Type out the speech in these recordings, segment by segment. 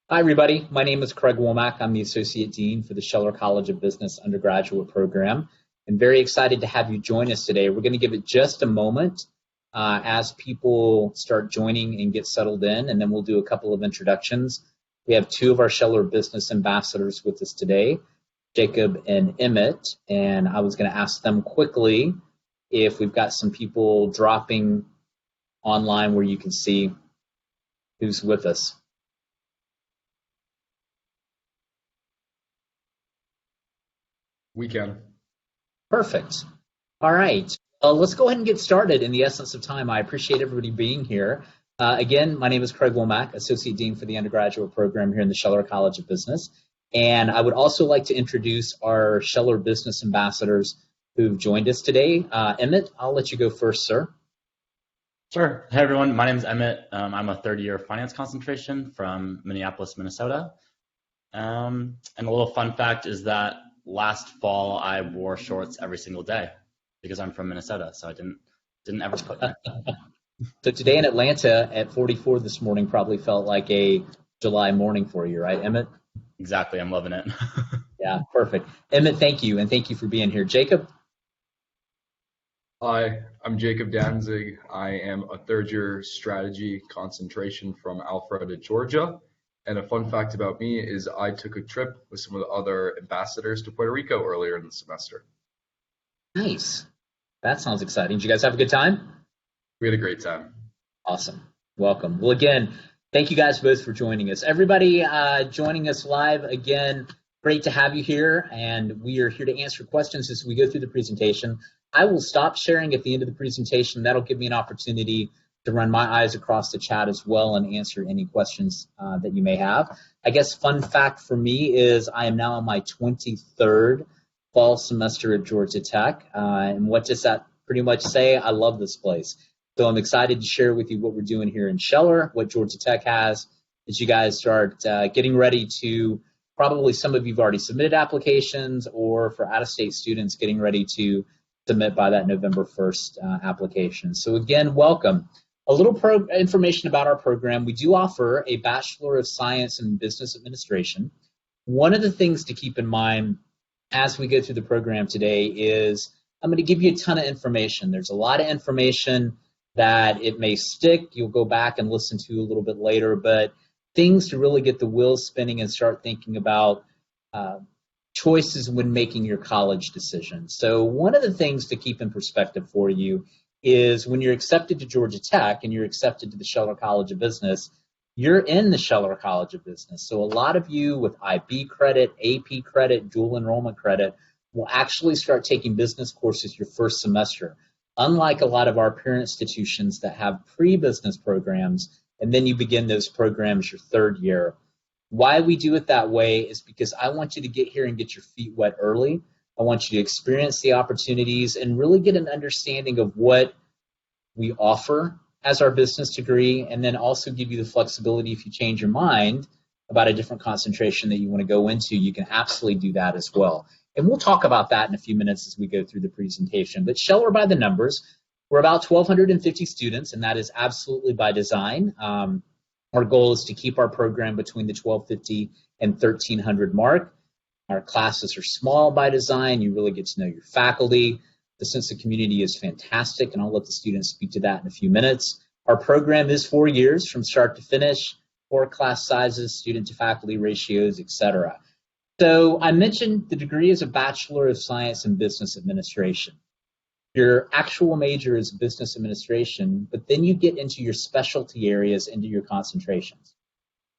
Hi, everybody. My name is Craig Womack. I'm the Associate Dean for the Scheller College of Business undergraduate program. I'm very excited to have you join us today. We're going to give it just a moment as people start joining and get settled in, and then we'll do a couple of introductions. We have two of our Scheller Business Ambassadors with us today, Jacob and Emmett, and I was going to ask them quickly if we've got some people dropping online where you can see who's with us. We can. Perfect. All right. Let's go ahead and get started in the essence of time. I appreciate everybody being here. Again, my name is Craig Womack, Associate Dean for the undergraduate program here in the Scheller College of Business. And I would also like to introduce our Scheller Business Ambassadors who've joined us today. Emmett, I'll let you go first, sir. Sure. Hey, everyone. My name is Emmett. I'm a third-year finance concentration from Minneapolis, Minnesota. And a little fun fact is that last fall I wore shorts every single day because I'm from Minnesota, so I didn't ever put them. So today in Atlanta at 44 this morning probably felt like a July morning for you, right, Emmett? Exactly. I'm loving it. Yeah, perfect. Emmett, thank you, and thank you for being here. Jacob? Hi, I'm Jacob Danzig. I am a third-year strategy concentration from Alpharetta, Georgia. And a fun fact about me is I took a trip with some of the other ambassadors to Puerto Rico earlier in the semester. Nice. That sounds exciting. Did you guys have a good time? We had a great time. Awesome. Welcome. Well, again, thank you guys both for joining us. Everybody joining us live, again, great to have you here, and we are here to answer questions as we go through the presentation. I will stop sharing at the end of the presentation. That'll give me an opportunity to run my eyes across the chat as well and answer any questions that you may have. I guess fun fact for me is I am now on my 23rd fall semester at Georgia Tech. And what does that pretty much say? I love this place. So I'm excited to share with you what we're doing here in Scheller, what Georgia Tech has, as you guys start getting ready to, probably some of you have already submitted applications, or for out-of-state students getting ready to submit by that November 1st application. So again, welcome. A little information about our program. We do offer a Bachelor of Science in Business Administration. One of the things to keep in mind as we go through the program today is I'm going to give you a ton of information. There's a lot of information that it may stick. You'll go back and listen to a little bit later, but things to really get the wheels spinning and start thinking about choices when making your college decision. So one of the things to keep in perspective for you is when you're accepted to Georgia Tech and you're accepted to the Scheller College of Business, you're in the Scheller College of Business. So a lot of you with IB credit, AP credit, dual enrollment credit will actually start taking business courses your first semester. Unlike a lot of our peer institutions that have pre-business programs, and then you begin those programs your third year. Why we do it that way is because I want you to get here and get your feet wet early. I want you to experience the opportunities and really get an understanding of what we offer as our business degree, and then also give you the flexibility if you change your mind about a different concentration that you want to go into, you can absolutely do that as well. And we'll talk about that in a few minutes as we go through the presentation. But Scheller by the numbers, we're about 1,250 students, and that is absolutely by design. Our goal is to keep our program between the 1,250 and 1,300 mark. Our classes are small by design. You really get to know your faculty. The sense of community is fantastic, and I'll let the students speak to that in a few minutes. Our program is 4 years from start to finish, 4 class sizes, student to faculty ratios, etc. So I mentioned the degree is a Bachelor of Science in Business Administration. Your actual major is business administration, but then you get into your specialty areas, into your concentrations.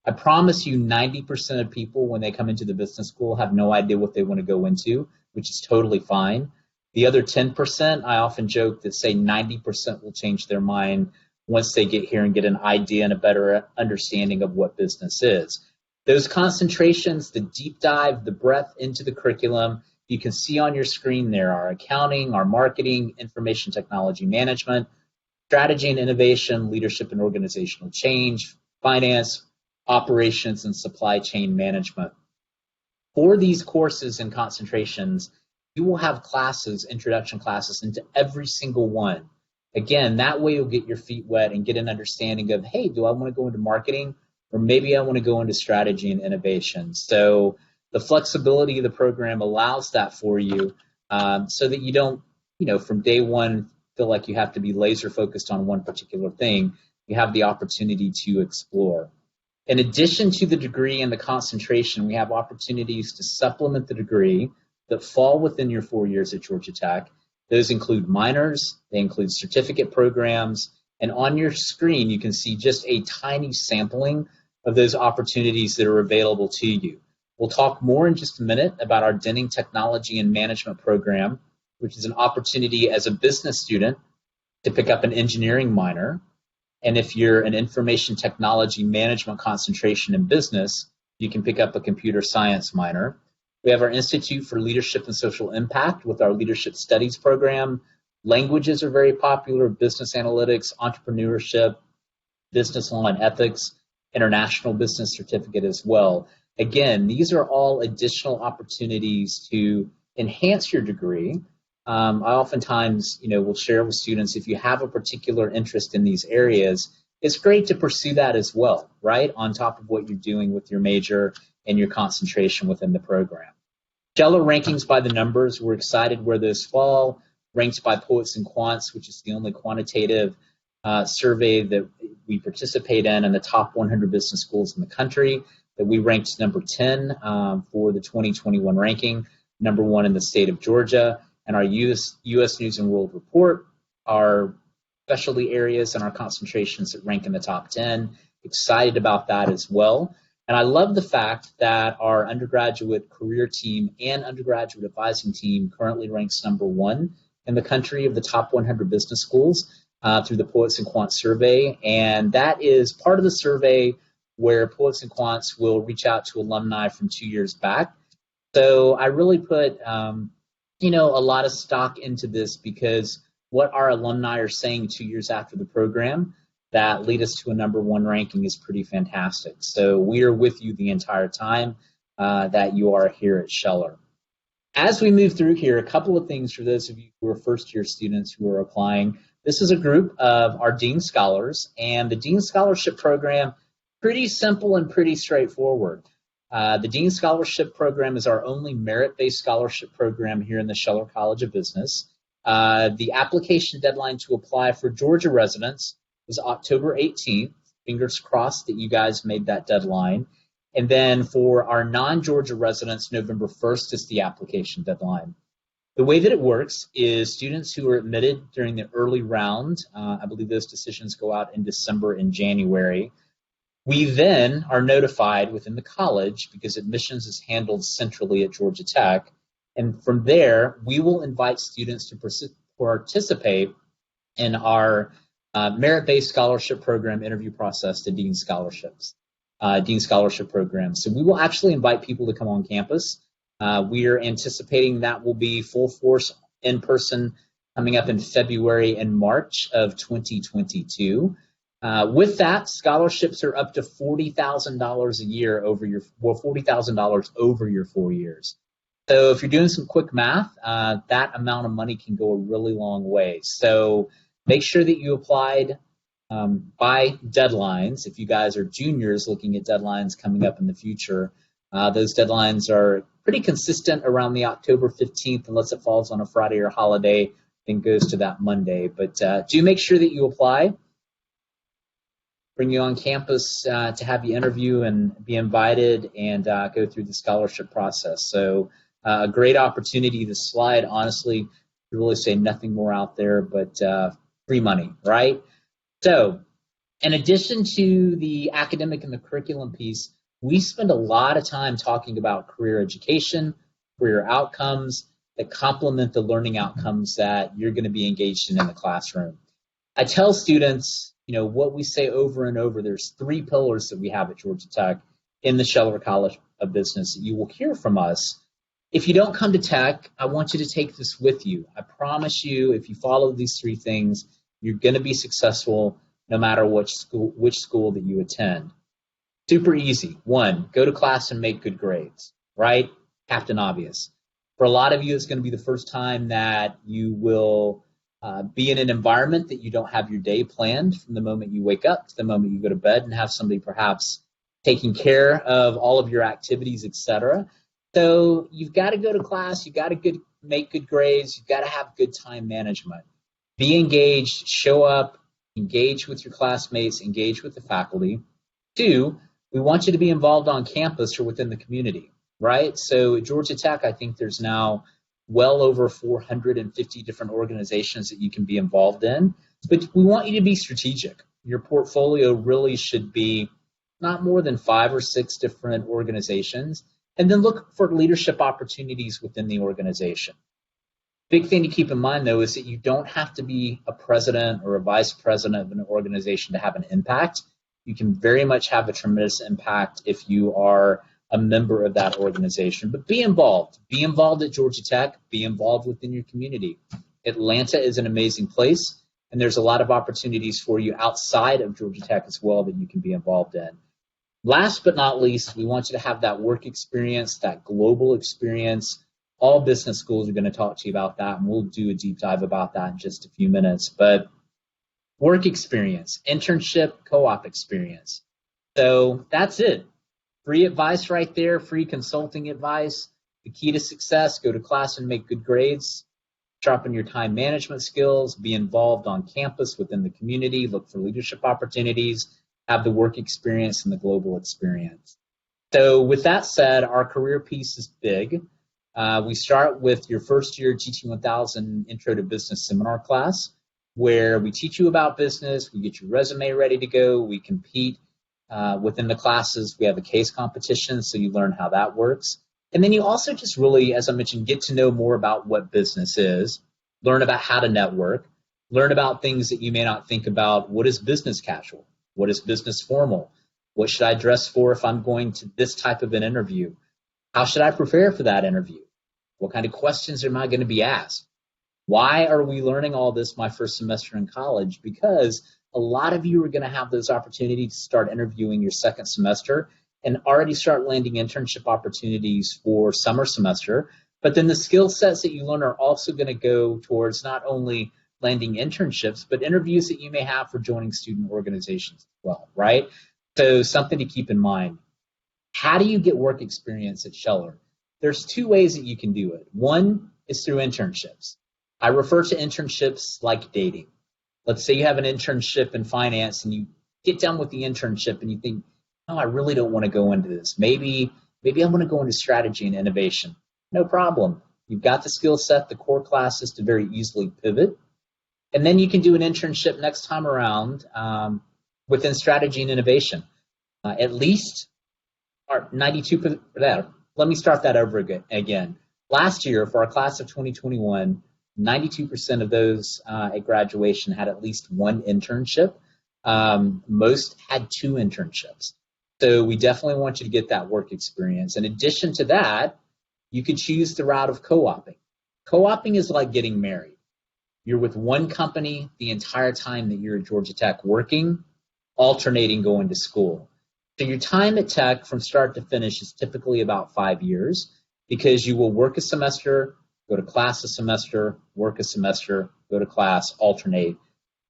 I promise you 90% of people when they come into the business school have no idea what they want to go into, which is totally fine. The other 10%, I often joke that say 90% will change their mind once they get here and get an idea and a better understanding of what business is. Those concentrations, the deep dive, the breadth into the curriculum, you can see on your screen there our accounting, our marketing, information technology management, strategy and innovation, leadership and organizational change, finance, operations, and supply chain management. For these courses and concentrations, you will have classes, introduction classes, into every single one. Again, that way you'll get your feet wet and get an understanding of, hey, do I want to go into marketing or maybe I want to go into strategy and innovation. So the flexibility of the program allows that for you, so that you don't, from day one feel like you have to be laser focused on one particular thing. You have the opportunity to explore. In addition to the degree and the concentration, we have opportunities to supplement the degree that fall within your 4 years at Georgia Tech. Those include minors, they include certificate programs, and on your screen you can see just a tiny sampling of those opportunities that are available to you. We'll talk more in just a minute about our Denning Technology and Management program, which is an opportunity as a business student to pick up an engineering minor. And if you're an information technology management concentration in business, you can pick up a computer science minor. We have our Institute for Leadership and Social Impact with our Leadership Studies program. Languages are very popular: business analytics, entrepreneurship, business law and ethics, international business certificate as well. Again, these are all additional opportunities to enhance your degree. I oftentimes, will share with students, if you have a particular interest in these areas, it's great to pursue that as well, right, on top of what you're doing with your major and your concentration within the program. Scheller rankings by the numbers, we're excited where those fall, ranked by Poets and Quants, which is the only quantitative survey that we participate in the top 100 business schools in the country, that we ranked number 10 for the 2021 ranking, number 1 in the state of Georgia. And our U.S. News and World Report, our specialty areas and our concentrations that rank in the top 10. Excited about that as well. And I love the fact that our undergraduate career team and undergraduate advising team currently ranks number 1 in the country of the top 100 business schools through the Poets and Quants survey. And that is part of the survey where Poets and Quants will reach out to alumni from 2 years back. So I really put a lot of stock into this, because what our alumni are saying 2 years after the program that lead us to a number 1 ranking is pretty fantastic. So we are with you the entire time that you are here at Scheller. As we move through here, a couple of things for those of you who are first-year students who are applying. This is a group of our Dean Scholars, and the Dean Scholarship Program, pretty simple and pretty straightforward. The Dean Scholarship Program is our only merit-based scholarship program here in the Scheller College of Business. The application deadline to apply for Georgia residents was October 18th. Fingers crossed that you guys made that deadline. And then for our non-Georgia residents, November 1st is the application deadline. The way that it works is students who are admitted during the early round, I believe those decisions go out in December and January. We then are notified within the college, because admissions is handled centrally at Georgia Tech. And from there, we will invite students to participate in our merit-based scholarship program interview process, the Dean Scholarships, Dean Scholarship Program. So we will actually invite people to come on campus. We are anticipating that will be full force in person coming up in February and March of 2022. With that, scholarships are up to $40,000 a year $40,000 over your 4 years. So if you're doing some quick math, that amount of money can go a really long way. So make sure that you applied by deadlines. If you guys are juniors looking at deadlines coming up in the future, those deadlines are pretty consistent around the October 15th, unless it falls on a Friday or holiday, then goes to that Monday. But do make sure that you apply. Bring you on campus to have you interview and be invited and go through the scholarship process. So a great opportunity. The slide, honestly, to really say nothing more out there but free money, right? So in addition to the academic and the curriculum piece, we spend a lot of time talking about career education, career outcomes that complement the learning outcomes that you're going to be engaged in the classroom. I tell students, what we say over and over, there's 3 pillars that we have at Georgia Tech in the Scheller College of Business that you will hear from us. If you don't come to Tech, I want you to take this with you. I promise you, if you follow these 3 things, you're going to be successful no matter which school that you attend. Super easy. 1, go to class and make good grades, right? Captain Obvious. For a lot of you, it's going to be the first time that you will be in an environment that you don't have your day planned from the moment you wake up to the moment you go to bed, and have somebody perhaps taking care of all of your activities, etc. So you've got to go to class, you've got to make good grades, you've got to have good time management. Be engaged, show up, engage with your classmates, engage with the faculty. 2, we want you to be involved on campus or within the community, right? So at Georgia Tech, I think there's now well over 450 different organizations that you can be involved in. But we want you to be strategic. Your portfolio really should be not more than 5 or 6 different organizations, and then look for leadership opportunities within the organization. Big thing to keep in mind, though, is that you don't have to be a president or a vice president of an organization to have an impact. You can very much have a tremendous impact if you are a member of that organization. But be involved. Be involved at Georgia Tech. Be involved within your community. Atlanta is an amazing place, and there's a lot of opportunities for you outside of Georgia Tech as well that you can be involved in. Last but not least, we want you to have that work experience, that global experience. All business schools are going to talk to you about that, and we'll do a deep dive about that in just a few minutes. But work experience, internship, co-op experience. So that's it. Free advice right there, free consulting advice. The key to success, go to class and make good grades. Sharpen your time management skills. Be involved on campus within the community. Look for leadership opportunities. Have the work experience and the global experience. So with that said, our career piece is big. We start with your first year GT1000 Intro to Business seminar class, where we teach you about business, we get your resume ready to go, we compete within the classes, we have a case competition, so you learn how that works. And then you also just really, as I mentioned, get to know more about what business is, learn about how to network, learn about things that you may not think about. What is business casual? What is business formal? What should I dress for if I'm going to this type of an interview? How should I prepare for that interview? What kind of questions am I going to be asked? Why are we learning all this my first semester in college? Because a lot of you are going to have those opportunities to start interviewing your second semester and already start landing internship opportunities for summer semester. But then the skill sets that you learn are also going to go towards not only landing internships, but interviews that you may have for joining student organizations as well, right? So something to keep in mind. How do you get work experience at Scheller? There's 2 ways that you can do it. One is through internships. I refer to internships like dating. Let's say you have an internship in finance and you get done with the internship and you think, oh, I really don't want to go into this. Maybe I want to go into strategy and innovation. No problem. You've got the skill set, the core classes to very easily pivot. And then you can do an internship next time around within strategy and innovation. At least 92%. Let me start that over again. Last year, for our class of 2021, 92% of those at graduation had at least one internship. Most had 2 internships. So we definitely want you to get that work experience. In addition to that, you could choose the route of co-oping. Co-oping is like getting married. You're with one company the entire time that you're at Georgia Tech working, alternating going to school. So your time at Tech from start to finish is typically about 5 years because you will work a semester, go to class a semester, work a semester, go to class, alternate.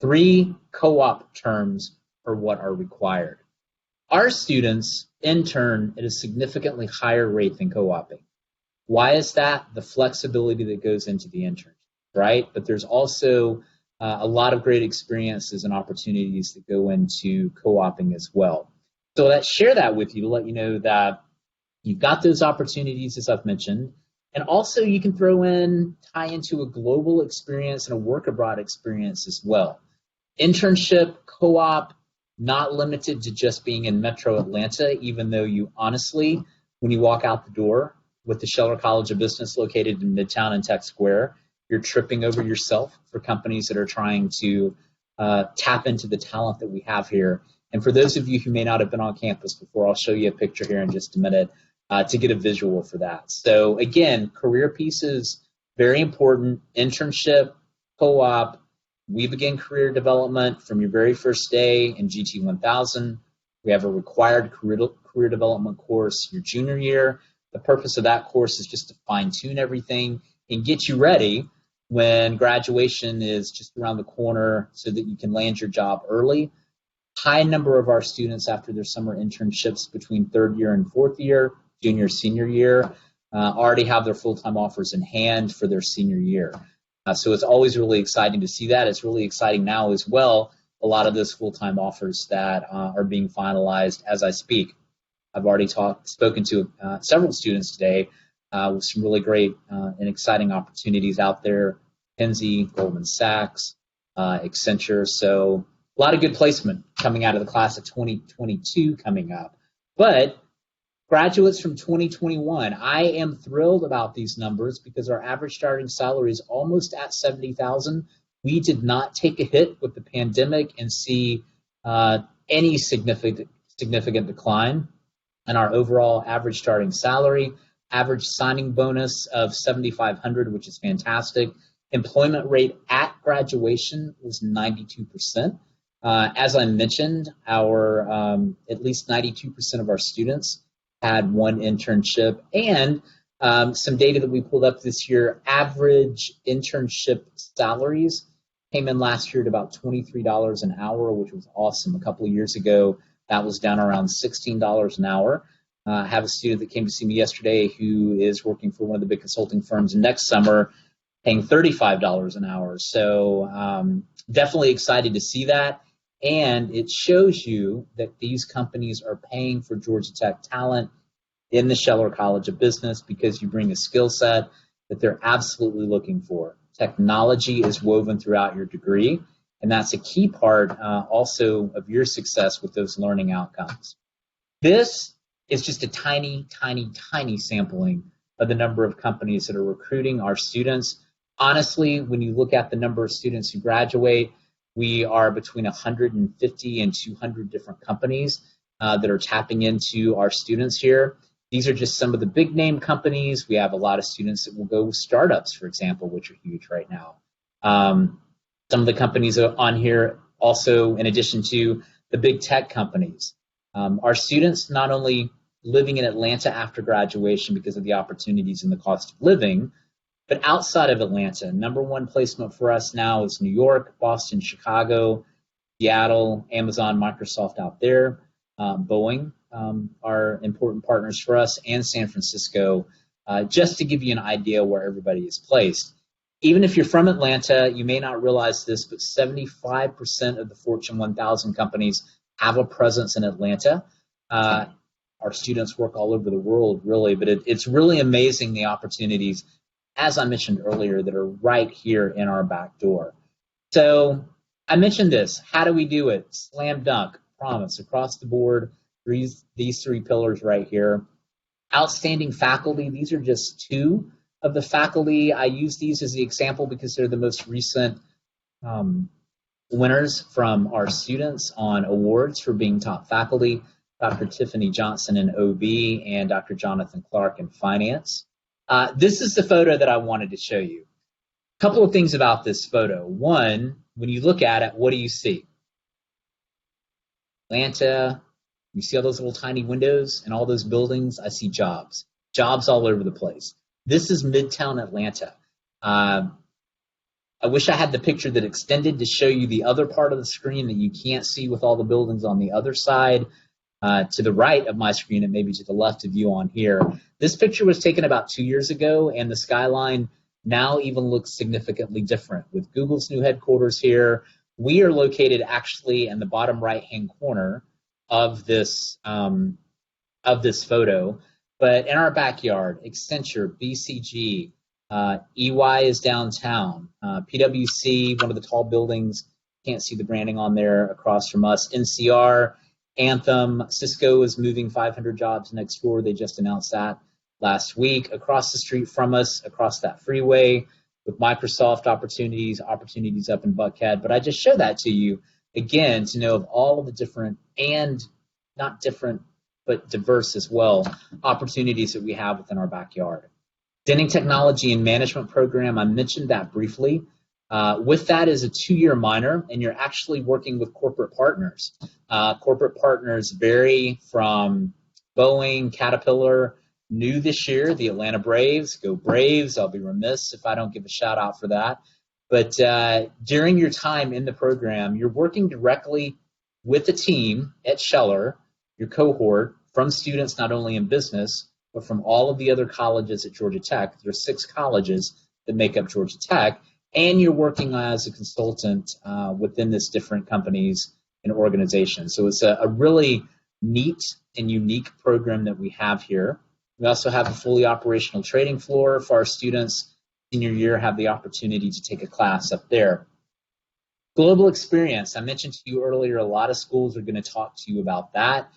3 co-op terms are what are required. Our students intern at a significantly higher rate than co-oping. Why is that? The flexibility that goes into the internship, right? But there's also a lot of great experiences and opportunities that go into co-oping as well. So let's share that with you to let you know that you've got those opportunities, as I've mentioned, and also you can tie into a global experience and a work abroad experience as well. Internship, co-op, not limited to just being in Metro Atlanta, even though you honestly, when you walk out the door with the Scheller College of Business located in Midtown and Tech Square, you're tripping over yourself for companies that are trying to tap into the talent that we have here. And for those of you who may not have been on campus before, I'll show you a picture here in just a minute to get a visual for that. So again, career pieces, very important. Internship, co-op. We begin career development from your very first day in GT1000. We have a required career development course your junior year. The purpose of that course is just to fine-tune everything and get you ready when graduation is just around the corner so that you can land your job early. High number of our students after their summer internships between third year and fourth year, junior, senior year, already have their full-time offers in hand for their senior year. So it's always really exciting to see that. It's really exciting now as well, a lot of those full-time offers that are being finalized as I speak. I've already spoken to several students today with some really great and exciting opportunities out there. Penzi, Goldman Sachs, Accenture. So a lot of good placement coming out of the class of 2022 coming up. But graduates from 2021, I am thrilled about these numbers because our average starting salary is almost at $70,000. We did not take a hit with the pandemic and see any significant decline in our overall average starting salary. Average signing bonus of $7,500, which is fantastic. Employment rate at graduation was 92%. As I mentioned, our at least 92% of our students had one internship, and some data that we pulled up this year, average internship salaries came in last year at about $23 an hour, which was awesome. A couple of years ago, that was down around $16 an hour. I have a student that came to see me yesterday who is working for one of the big consulting firms next summer, paying $35 an hour. So definitely excited to see that. And it shows you that these companies are paying for Georgia Tech talent in the Scheller College of Business because you bring a skill set that they're absolutely looking for. Technology is woven throughout your degree, and that's a key part also of your success with those learning outcomes. This is just a tiny, tiny, tiny sampling of the number of companies that are recruiting our students. Honestly, when you look at the number of students who graduate, we are between 150 and 200 different companies that are tapping into our students here. These are just some of the big name companies. We have a lot of students that will go with startups, for example, which are huge right now. Some of the companies on here also, in addition to the big tech companies. Our students not only living in Atlanta after graduation because of the opportunities and the cost of living, but outside of Atlanta, number one placement for us now is New York, Boston, Chicago, Seattle, Amazon, Microsoft out there, Boeing are important partners for us, and San Francisco, just to give you an idea where everybody is placed. Even if you're from Atlanta, you may not realize this, but 75% of the Fortune 1000 companies have a presence in Atlanta. Our students work all over the world, really, but it's really amazing the opportunities, as I mentioned earlier, that are right here in our back door. So I mentioned this. How do we do it? Slam dunk, promise, across the board, these three pillars right here. Outstanding faculty, these are just two of the faculty. I use these as the example because they're the most recent winners from our students on awards for being top faculty. Dr. Tiffany Johnson in OB and Dr. Jonathan Clark in finance. This is the photo that I wanted to show you. A couple of things about this photo. One, when you look at it, what do you see? Atlanta, you see all those little tiny windows and all those buildings? I see jobs. Jobs all over the place. This is Midtown Atlanta. I wish I had the picture that extended to show you the other part of the screen that you can't see with all the buildings on the other side. To the right of my screen and maybe to the left of you on here. This picture was taken about 2 years ago, and the skyline now even looks significantly different. With Google's new headquarters here, we are located actually in the bottom right-hand corner of this photo. But in our backyard, Accenture, BCG, EY is downtown, PwC, one of the tall buildings, can't see the branding on there across from us, NCR, Anthem, Cisco is moving 500 jobs next door. They just announced that last week. Across the street from us, across that freeway, with Microsoft opportunities up in Buckhead. But I just show that to you, again, to know of all of the different and not different, but diverse as well, opportunities that we have within our backyard. Denning Technology and Management Program, I mentioned that briefly. With that is a 2-year minor, and you're actually working with corporate partners. Corporate partners vary from Boeing, Caterpillar, new this year, the Atlanta Braves. Go Braves. I'll be remiss if I don't give a shout out for that. But during your time in the program, you're working directly with a team at Scheller, your cohort, from students not only in business, but from all of the other colleges at Georgia Tech. There are 6 colleges that make up Georgia Tech, and you're working as a consultant within this different companies and organizations. So it's a really neat and unique program that we have here. We also have a fully operational trading floor for our students. Senior year, have the opportunity to take a class up there. Global experience. I mentioned to you earlier, a lot of schools are going to talk to you about that.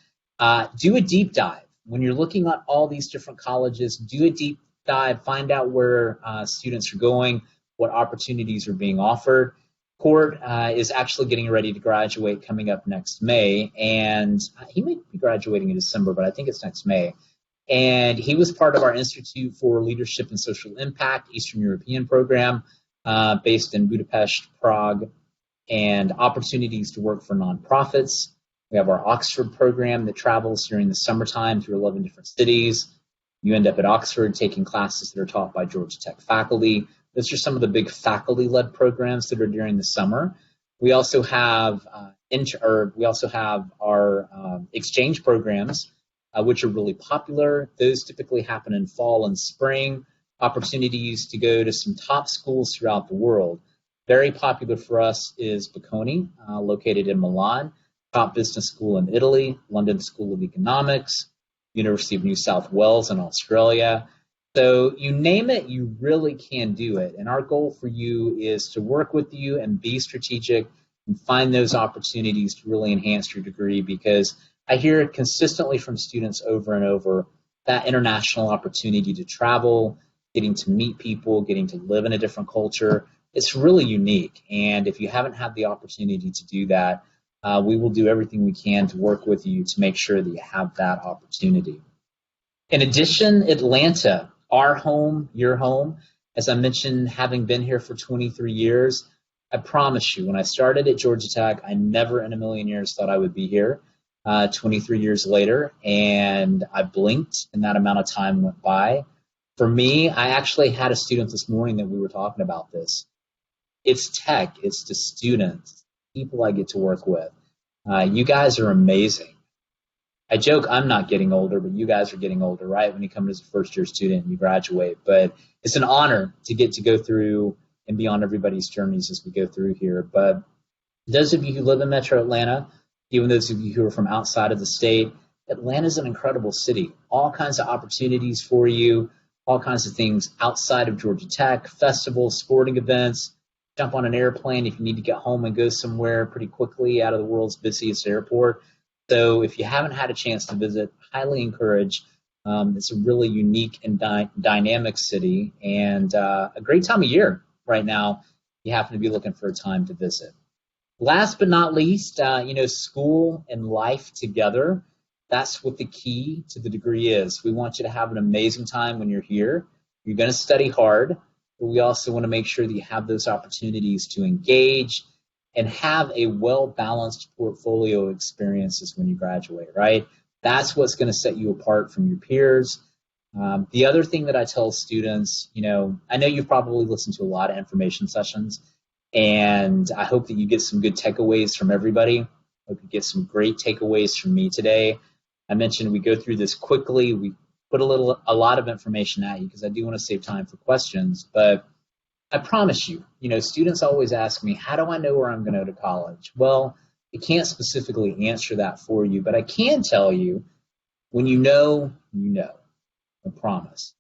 Do a deep dive. When you're looking at all these different colleges, do a deep dive, find out where students are going, what opportunities are being offered. Court is actually getting ready to graduate coming up next May, and he may be graduating in December, but I think it's next May. And he was part of our Institute for Leadership and Social Impact, Eastern European program, based in Budapest, Prague, and opportunities to work for nonprofits. We have our Oxford program that travels during the summertime through 11 different cities. You end up at Oxford taking classes that are taught by Georgia Tech faculty. Those are some of the big faculty-led programs that are during the summer. We also have our exchange programs, which are really popular. Those typically happen in fall and spring. Opportunities to go to some top schools throughout the world. Very popular for us is Bocconi, located in Milan, top business school in Italy, London School of Economics, University of New South Wales in Australia. So you name it, you really can do it. And our goal for you is to work with you and be strategic and find those opportunities to really enhance your degree, because I hear it consistently from students over and over, that international opportunity to travel, getting to meet people, getting to live in a different culture. It's really unique. And if you haven't had the opportunity to do that, we will do everything we can to work with you to make sure that you have that opportunity. In addition, Atlanta, our home, your home. As I mentioned, having been here for 23 years, I promise you, when I started at Georgia Tech, I never in a million years thought I would be here 23 years later, and I blinked and that amount of time went by. For me, I actually had a student this morning that we were talking about this. It's tech, it's the students, people I get to work with. You guys are amazing. I joke I'm not getting older, but you guys are getting older, right? When you come as a first-year student and you graduate. But it's an honor to get to go through and be on everybody's journeys as we go through here. But those of you who live in Metro Atlanta, even those of you who are from outside of the state, Atlanta's an incredible city. All kinds of opportunities for you, all kinds of things outside of Georgia Tech, festivals, sporting events. Jump on an airplane if you need to get home and go somewhere pretty quickly out of the world's busiest airport. So if you haven't had a chance to visit, highly encourage. It's a really unique and dynamic city, and a great time of year right now. You happen to be looking for a time to visit. Last but not least, school and life together. That's what the key to the degree is. We want you to have an amazing time when you're here. You're going to study hard, but we also want to make sure that you have those opportunities to engage and have a well-balanced portfolio of experiences when you graduate, right? That's what's going to set you apart from your peers. The other thing that I tell students, I know you've probably listened to a lot of information sessions, and I hope that you get some good takeaways from everybody. I hope you get some great takeaways from me today. I mentioned we go through this quickly. We put a lot of information at you because I do want to save time for questions, but I promise you, students always ask me, how do I know where I'm going to go to college? Well, I can't specifically answer that for you, but I can tell you, when you know, you know. I promise.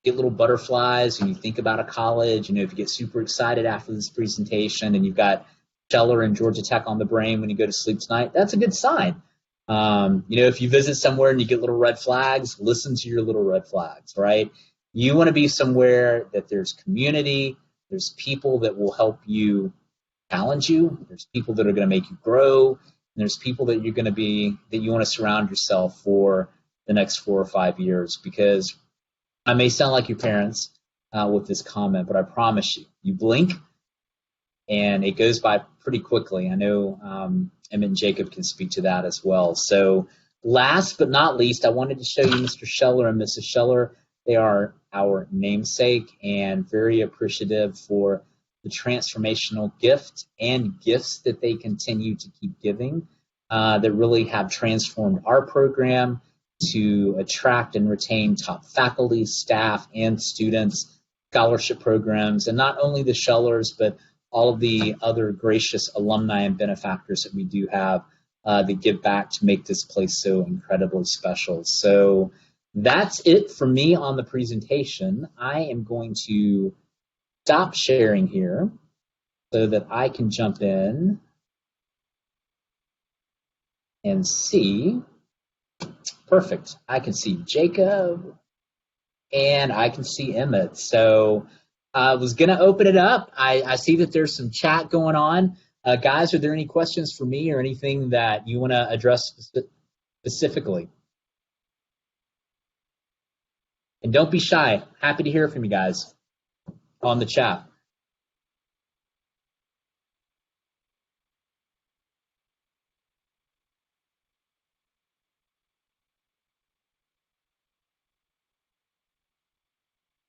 Get little butterflies when you think about a college. If you get super excited after this presentation and you've got Scheller and Georgia Tech on the brain when you go to sleep tonight, that's a good sign. If you visit somewhere and you get little red flags, listen to your little red flags, right? You want to be somewhere that there's community, there's people that will help you challenge you, there's people that are going to make you grow, and there's people that you want to surround yourself for the next 4 or 5 years. Because I may sound like your parents with this comment, but I promise you, you blink and it goes by pretty quickly. I know Emmett and Jacob can speak to that as well. So last but not least, I wanted to show you Mr. Scheller and Mrs. Scheller. They are our namesake, and very appreciative for the transformational gift and gifts that they continue to keep giving that really have transformed our program to attract and retain top faculty, staff, and students, scholarship programs, and not only the Schellers, but all of the other gracious alumni and benefactors that we do have that give back to make this place so incredibly special. So that's it for me on the presentation. I am going to stop sharing here so that I can jump in and see. Perfect. I can see Jacob and I can see Emmett. So I was going to open it up. I see that there's some chat going on. Guys, are there any questions for me or anything that you want to address specifically? And don't be shy. Happy to hear from you guys on the chat.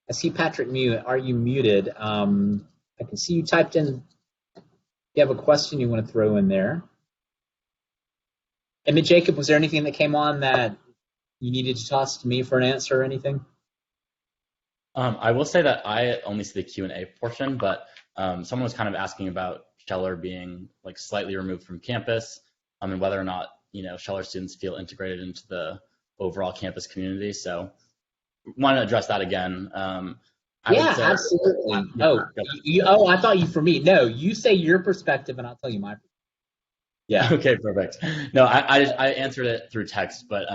I see Patrick mute. Are you muted? I can see you typed in. You have a question you want to throw in there. Emmett, Jacob, was there anything that came on that you needed to toss to me for an answer or anything? I will say that I only see the Q&A portion, but someone was kind of asking about Scheller being like slightly removed from campus, and whether or not Scheller students feel integrated into the overall campus community. So, want to address that again. Yeah, absolutely. I thought you for me. No, you say your perspective, and I'll tell you my perspective. Yeah. Okay, perfect. No, I answered it through text, but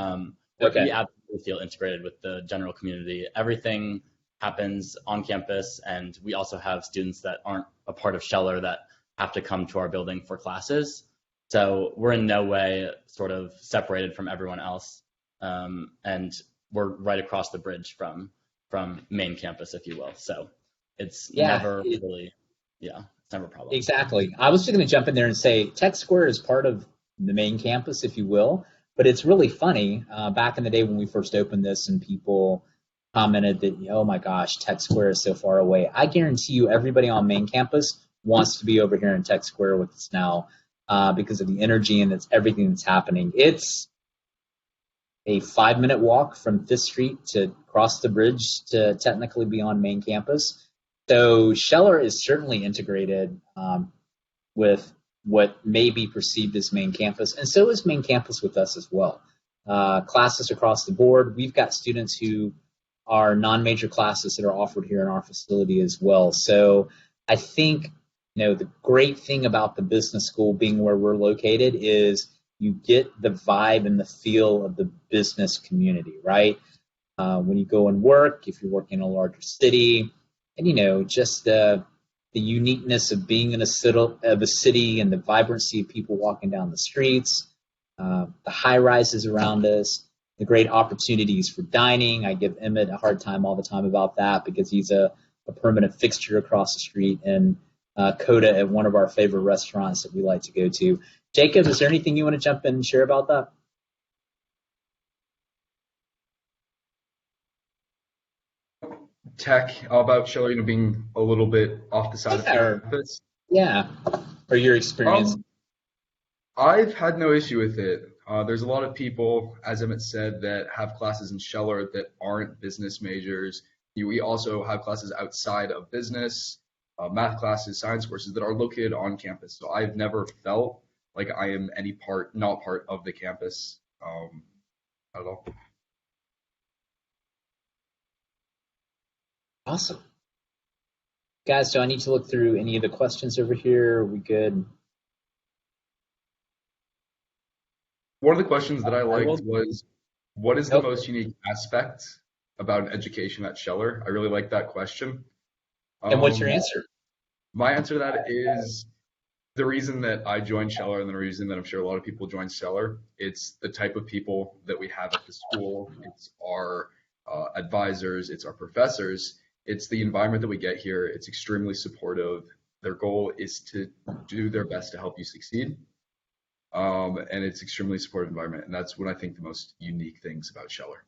okay. We absolutely feel integrated with the general community. Everything happens on campus, and we also have students that aren't a part of Scheller that have to come to our building for classes. So we're in no way sort of separated from everyone else, and we're right across the bridge from main campus, if you will. So it's never really, it's never a problem. Exactly. I was just going to jump in there and say Tech Square is part of the main campus, if you will, but it's really funny. Back in the day when we first opened this and people commented that, oh my gosh, Tech Square is so far away. I guarantee you everybody on main campus wants to be over here in Tech Square with us now because of the energy and everything that's happening. It's a 5-minute walk from 5th Street to cross the bridge to technically be on main campus. So Scheller is certainly integrated with what may be perceived as main campus, and so is main campus with us as well. Classes across the board. We've got students who are non-major classes that are offered here in our facility as well. So I think the great thing about the business school being where we're located is you get the vibe and the feel of the business community, right? When you go and work, if you're working in a larger city, and just the uniqueness of being in a city and the vibrancy of people walking down the streets, the high rises around us, the great opportunities for dining. I give Emmett a hard time all the time about that because he's a permanent fixture across the street in Coda at one of our favorite restaurants that we like to go to. Jacob, is there anything you want to jump in and share about that? Tech, about Scheller, being a little bit off the side of campus. Yeah, or your experience. I've had no issue with it. There's a lot of people, as Emmett said, that have classes in Scheller that aren't business majors. We also have classes outside of business, math classes, science courses that are located on campus. So I've never felt like I am not part of the campus at all. Awesome. Guys, do I need to look through any of the questions over here? Are we good? One of the questions that I liked was, what is the most unique aspect about education at Scheller? I really like that question. And what's your answer? My answer to that is the reason that I joined Scheller and the reason that I'm sure a lot of people join Scheller, it's the type of people that we have at the school. It's our advisors, it's our professors, it's the environment that we get here. It's extremely supportive. Their goal is to do their best to help you succeed. And it's extremely supportive environment. And that's what I think the most unique things about Scheller.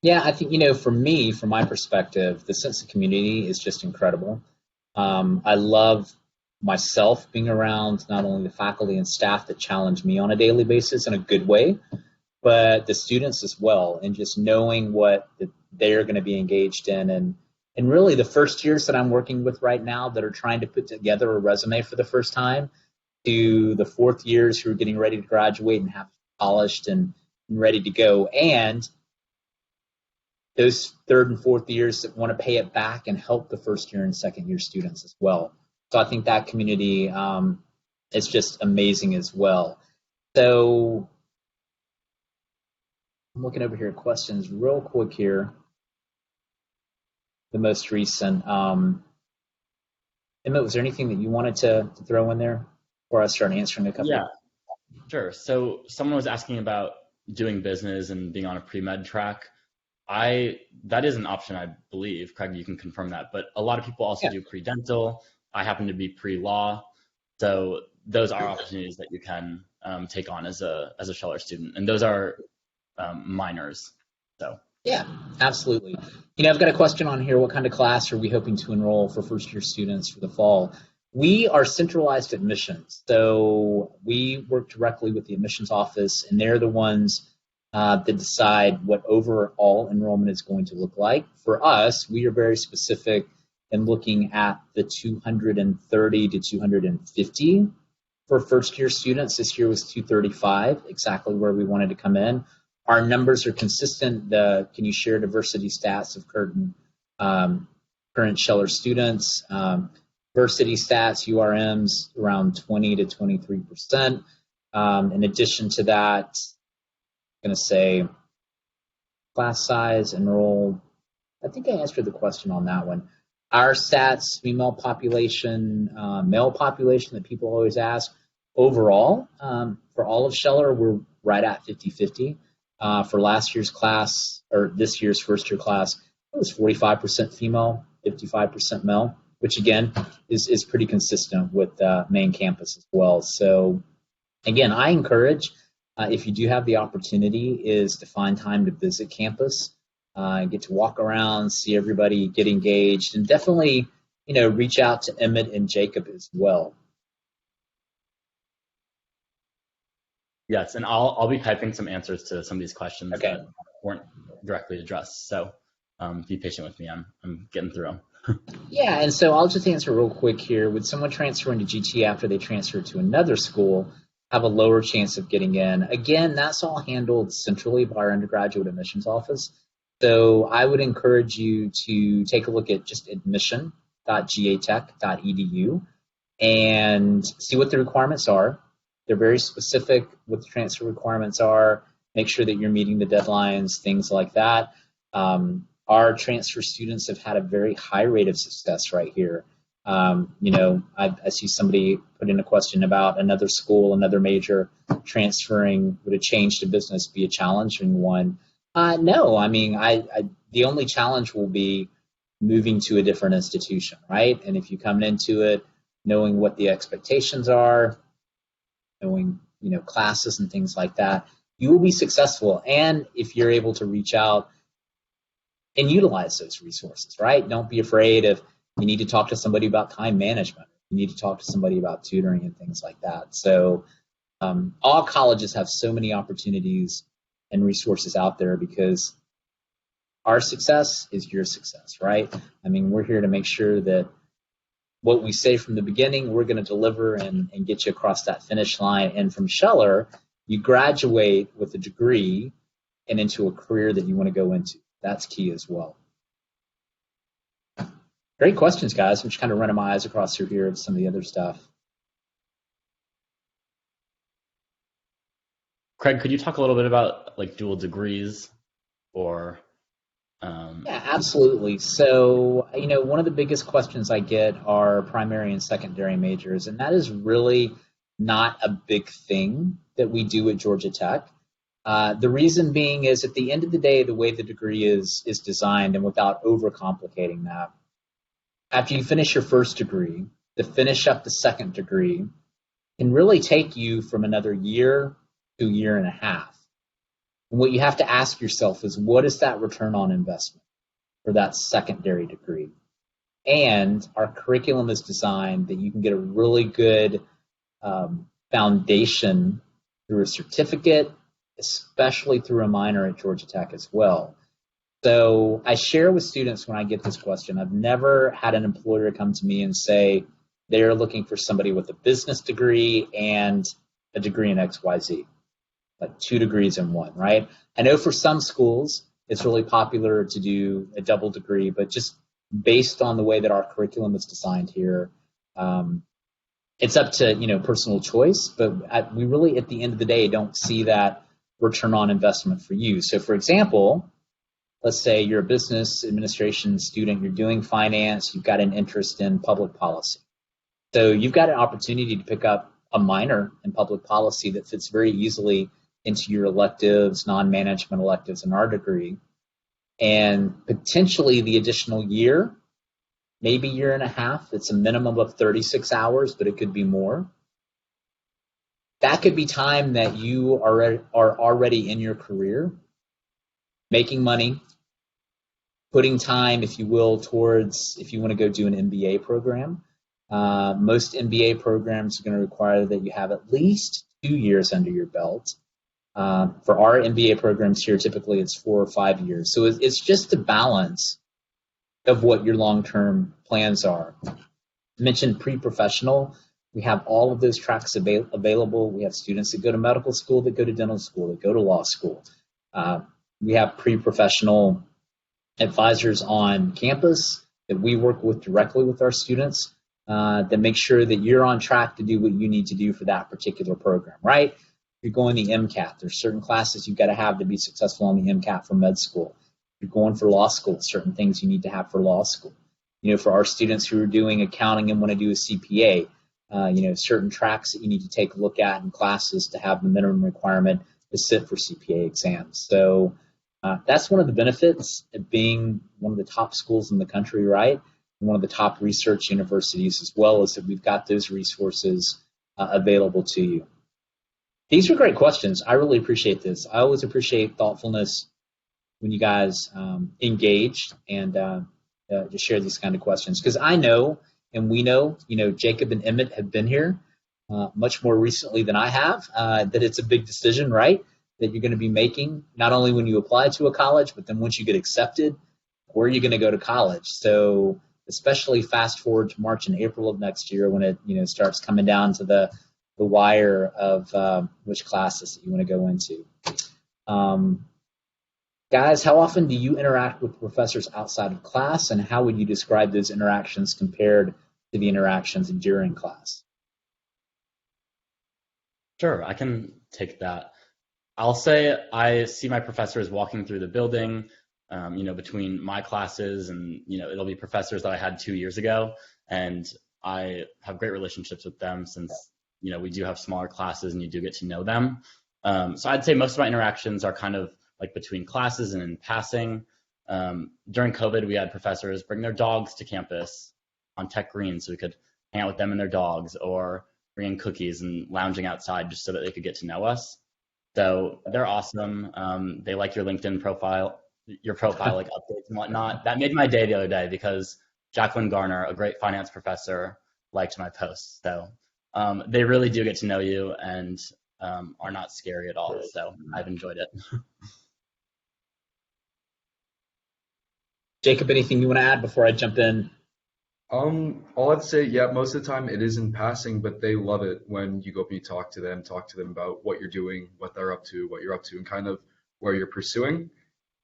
Yeah, I think, for me, from my perspective, the sense of community is just incredible. I love myself being around not only the faculty and staff that challenge me on a daily basis in a good way, but the students as well, and just knowing what they're going to be engaged in. And really the first years that I'm working with right now that are trying to put together a resume for the first time, to the fourth years who are getting ready to graduate and have polished and ready to go, and those third and fourth years that want to pay it back and help the first year and second year students as well. So I think that community is just amazing as well. So I'm looking over here at questions real quick here. The most recent. Emmett, was there anything that you wanted to throw in there before I start answering a couple? Yeah, sure. So someone was asking about doing business and being on a pre-med track. That is an option, I believe. Craig, you can confirm that. But a lot of people also do pre-dental. I happen to be pre-law. So those are opportunities that you can take on as a Scheller student. And those are minors. So yeah, absolutely. I've got a question on here. What kind of class are we hoping to enroll for first-year students for the fall? We are centralized admissions. So we work directly with the admissions office, and they're the ones that decide what overall enrollment is going to look like. For us, we are very specific in looking at the 230 to 250 for first-year students. This year was 235, exactly where we wanted to come in. Our numbers are consistent. Can you share diversity stats of current Scheller students? Diversity stats, URMs, around 20 to 23%. In addition to that, I'm going to say class size, enrolled. I think I answered the question on that one. Our stats, female population, male population that people always ask. Overall, for all of Scheller, we're right at 50-50. For last year's class, or this year's first year class, it was 45% female, 55% male, which again is pretty consistent with main campus as well. So again, I encourage, if you do have the opportunity, is to find time to visit campus, get to walk around, see everybody, get engaged, and definitely, reach out to Emmett and Jacob as well. Yes, and I'll be typing some answers to some of these questions that weren't directly addressed. So be patient with me. I'm getting through them. Yeah, and so I'll just answer real quick here. Would someone transfer into GT after they transfer to another school have a lower chance of getting in? Again, that's all handled centrally by our undergraduate admissions office. So I would encourage you to take a look at just admission.gatech.edu and see what the requirements are. They're very specific what the transfer requirements are. Make sure that you're meeting the deadlines, things like that. Our transfer students have had a very high rate of success right here. I see somebody put in a question about another school, another major transferring. Would a change to business be a challenging one? No, I mean, the only challenge will be moving to a different institution, right? And if you come into it knowing what the expectations are, knowing, classes and things like that, you will be successful. And if you're able to reach out and utilize those resources, right? Don't be afraid of, you need to talk to somebody about time management. You need to talk to somebody about tutoring and things like that. So all colleges have so many opportunities and resources out there because our success is your success, right? I mean, we're here to make sure that what we say from the beginning, we're going to deliver and get you across that finish line. And from Scheller, you graduate with a degree and into a career that you want to go into. That's key as well. Great questions, guys. I'm just kind of running my eyes across through here at some of the other stuff. Craig, could you talk a little bit about like dual degrees or? Yeah, absolutely. So, one of the biggest questions I get are primary and secondary majors, and that is really not a big thing that we do at Georgia Tech. The reason being is at the end of the day, the way the degree is designed, and without overcomplicating that, after you finish your first degree, to finish up the second degree can really take you from another year to a year and a half. And what you have to ask yourself is, what is that return on investment for that secondary degree? and our curriculum is designed that you can get a really good foundation through a certificate, especially through a minor at Georgia Tech as well. So I share with students when I get this question. I've never had an employer come to me and say they're looking for somebody with a business degree and a degree in XYZ, like 2 degrees in one, right? I know for some schools it's really popular to do a double degree, but just based on the way that our curriculum is designed here, it's up to personal choice. But we really, at the end of the day, don't see that return on investment for you. So, for example, let's say you're a business administration student, you're doing finance, you've got an interest in public policy. So you've got an opportunity to pick up a minor in public policy that fits very easily into your electives, non-management electives in our degree. And potentially the additional year, maybe year and a half, it's a minimum of 36 hours, but it could be more. That could be time that you are already in your career, making money, putting time, if you will, towards if you want to go do an MBA program. Most MBA programs are going to require that you have at least 2 years under your belt. For our MBA programs here, typically it's 4 or 5 years. So it's just a balance of what your long-term plans are. I mentioned pre-professional. We have all of those tracks available. We have students that go to medical school, that go to dental school, that go to law school. We have pre-professional advisors on campus that we work with directly with our students that make sure that you're on track to do what you need to do for that particular program, right? If you're going the MCAT, there's certain classes you've got to have to be successful on the MCAT for med school. If you're going for law school, certain things you need to have for law school. For our students who are doing accounting and want to do a CPA, certain tracks that you need to take a look at in classes to have the minimum requirement to sit for CPA exams. So that's one of the benefits of being one of the top schools in the country, right? And one of the top research universities as well, is that we've got those resources available to you. These are great questions. I really appreciate this. I always appreciate thoughtfulness when you guys engage and just share these kind of questions. Because I know, and we know, Jacob and Emmett have been here much more recently than I have, that it's a big decision, right, that you're going to be making, not only when you apply to a college, but then once you get accepted, where are you going to go to college? So especially fast forward to March and April of next year when it starts coming down to the wire of which classes that you want to go into. Guys, how often do you interact with professors outside of class, and how would you describe those interactions compared to the interactions during class? Sure, I can take that. I'll say I see my professors walking through the building, between my classes, and it'll be professors that I had 2 years ago, and I have great relationships with them since we do have smaller classes and you do get to know them. So I'd say most of my interactions are kind of like between classes and in passing. During COVID, we had professors bring their dogs to campus on Tech Green so we could hang out with them and their dogs, or bringing cookies and lounging outside just so that they could get to know us. So they're awesome. They like your LinkedIn profile, like updates and whatnot. That made my day the other day because Jacqueline Garner, a great finance professor, liked my posts. So they really do get to know you and are not scary at all. So I've enjoyed it. Jacob, anything you want to add before I jump in? All I'd say, yeah, most of the time it is in passing, but they love it when you go up and you talk to them about what you're doing, what they're up to, what you're up to, and kind of where you're pursuing.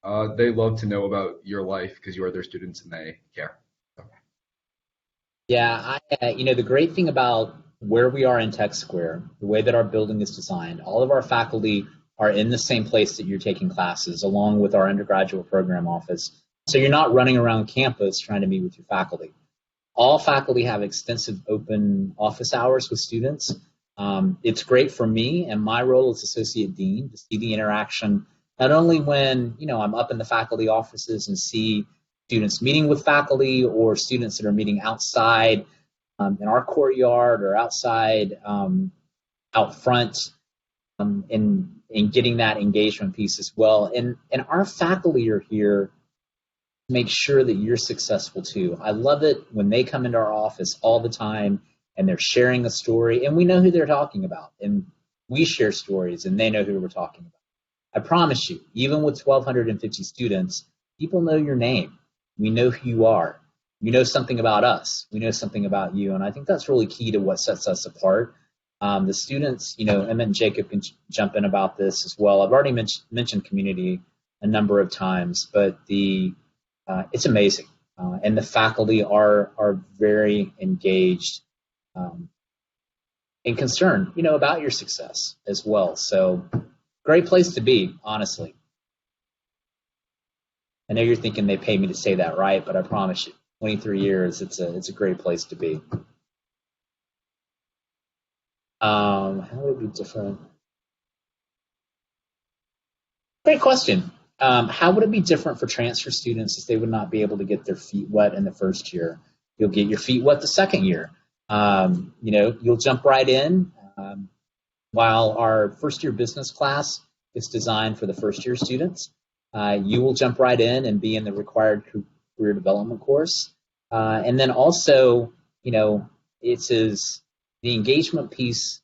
They love to know about your life because you are their students and they care. So. Yeah, the great thing about where we are in Tech Square, the way that our building is designed, all of our faculty are in the same place that you're taking classes, along with our undergraduate program office. So you're not running around campus trying to meet with your faculty. All faculty have extensive open office hours with students. It's great for me and my role as associate dean to see the interaction, not only when I'm up in the faculty offices and see students meeting with faculty, or students that are meeting outside in our courtyard or outside out front, in getting that engagement piece as well. And our faculty are here make sure that you're successful too. I love it when they come into our office all the time and they're sharing a story and we know who they're talking about, and we share stories and they know who we're talking about. I promise you, even with 1,250 students, people know your name. We know who you are. You know something about us. We know something about you. And I think that's really key to what sets us apart. The students, Emmett and Jacob can jump in about this as well. I've already mentioned community a number of times, but it's amazing. And the faculty are very engaged and concerned, about your success as well. So great place to be, honestly. I know you're thinking they pay me to say that, right? But I promise you, 23 years, it's a great place to be. How would it be different? Great question. How would it be different for transfer students if they would not be able to get their feet wet in the first year? You'll get your feet wet the second year. You'll jump right in. While our first year business class is designed for the first year students, you will jump right in and be in the required career development course. And then also, the engagement piece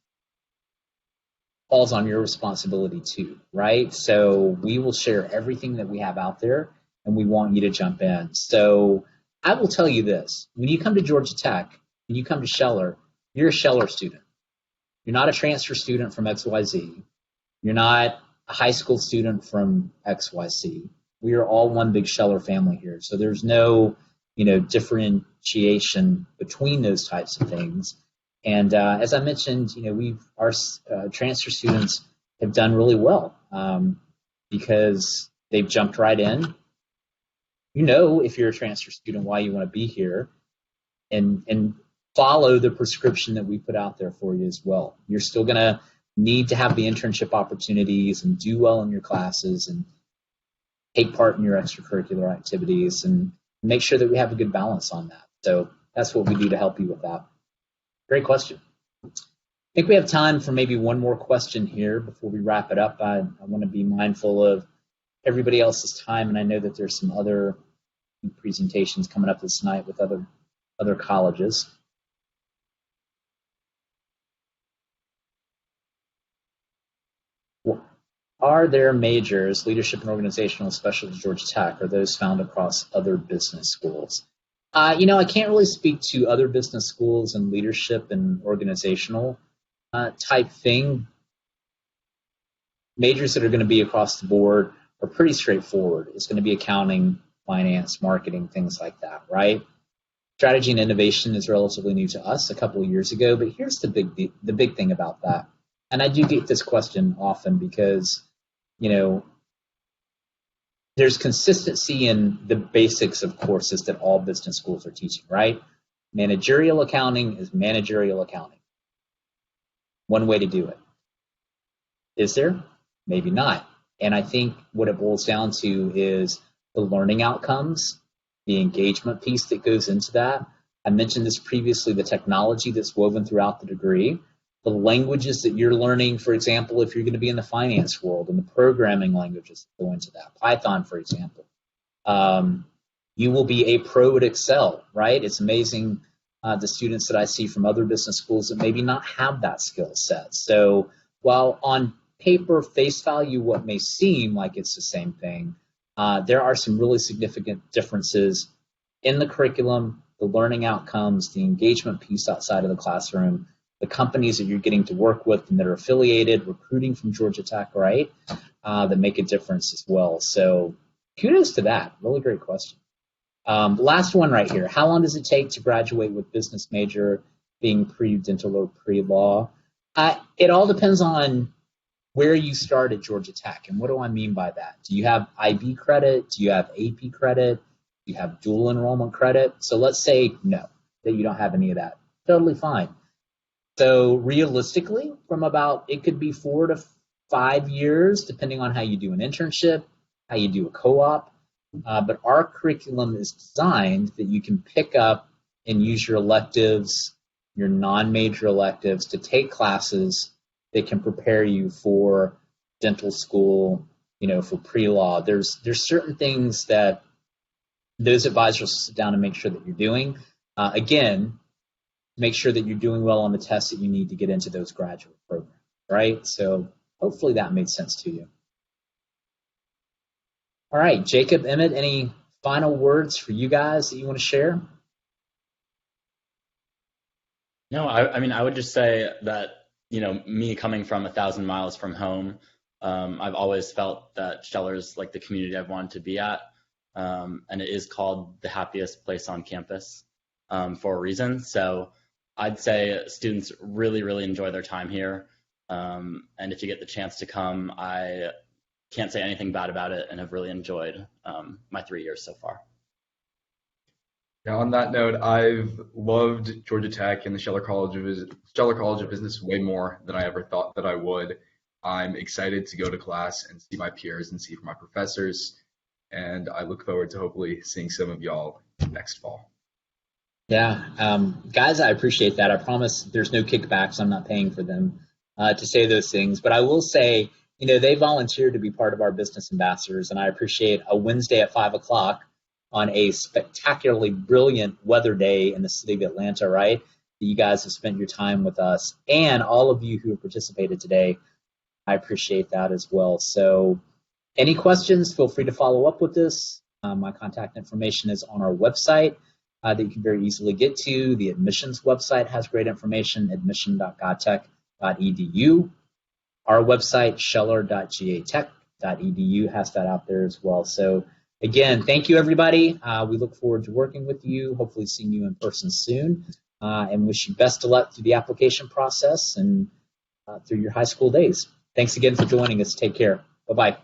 falls on your responsibility too, right? So we will share everything that we have out there and we want you to jump in. So I will tell you this, when you come to Georgia Tech, when you come to Scheller, you're a Scheller student. You're not a transfer student from XYZ. You're not a high school student from XYZ. We are all one big Scheller family here. So there's no, differentiation between those types of things. And as I mentioned, our transfer students have done really well because they've jumped right in. If you're a transfer student, why you want to be here, and follow the prescription that we put out there for you as well. You're still going to need to have the internship opportunities and do well in your classes and take part in your extracurricular activities and make sure that we have a good balance on that. So that's what we do to help you with that. Great question. I think we have time for maybe one more question here before we wrap it up. I want to be mindful of everybody else's time, and I know that there's some other presentations coming up this night with other colleges. Are there majors, leadership and organizational, especially at Georgia Tech, or those found across other business schools? I can't really speak to other business schools and leadership and organizational type thing. Majors that are going to be across the board are pretty straightforward. It's going to be accounting, finance, marketing, things like that, right? Strategy and innovation is relatively new to us a couple of years ago, but here's the big thing about that. And I do get this question often because, there's consistency in the basics of courses that all business schools are teaching, right? Managerial accounting is managerial accounting. One way to do it. Is there? Maybe not. And I think what it boils down to is the learning outcomes, the engagement piece that goes into that. I mentioned this previously, the technology that's woven throughout the degree, the languages that you're learning, for example, if you're going to be in the finance world, and the programming languages that go into that. Python, for example. You will be a pro at Excel, right? It's amazing the students that I see from other business schools that maybe not have that skill set. So while on paper, face value, what may seem like it's the same thing, there are some really significant differences in the curriculum, the learning outcomes, the engagement piece outside of the classroom, the companies that you're getting to work with and that are affiliated, recruiting from Georgia Tech, right, that make a difference as well. So kudos to that. Really great question. Last one right here. How long does it take to graduate with business major, being pre-dental or pre-law? It all depends on where you start at Georgia Tech. And what do I mean by that? Do you have IB credit? Do you have AP credit? Do you have dual enrollment credit? So let's say no, that you don't have any of that. Totally fine. So realistically, it could be 4 to 5 years, depending on how you do an internship, how you do a co-op. But our curriculum is designed that you can pick up and use your electives, your non-major electives, to take classes that can prepare you for dental school, for pre-law. There's certain things that those advisors will sit down and make sure that you're doing. Again, make sure that you're doing well on the tests that you need to get into those graduate programs, right? So hopefully that made sense to you. All right, Jacob, Emmett, any final words for you guys that you want to share? No, I mean, I would just say that, me coming from 1,000 miles from home, I've always felt that Scheller's like the community I've wanted to be at. And it is called the happiest place on campus for a reason. So I'd say students really, really enjoy their time here. And if you get the chance to come, I can't say anything bad about it and have really enjoyed my 3 years so far. Now, on that note, I've loved Georgia Tech and the Scheller College of Business way more than I ever thought that I would. I'm excited to go to class and see my peers and see my professors, and I look forward to hopefully seeing some of y'all next fall. Yeah, guys, I appreciate that. I promise there's no kickbacks. I'm not paying for them to say those things, but I will say, they volunteered to be part of our business ambassadors, and I appreciate a Wednesday at 5 o'clock on a spectacularly brilliant weather day in the city of Atlanta, right? That you guys have spent your time with us, and all of you who have participated today. I appreciate that as well. So any questions, feel free to follow up with this. My contact information is on our website that you can very easily get to. The admissions website has great information, admission.godtech.edu. Our website, scheller.gatech.edu, has that out there as well. So again, thank you, everybody. We look forward to working with you, hopefully seeing you in person soon, and wish you best of luck through the application process and through your high school days. Thanks again for joining us. Take care. Bye-bye.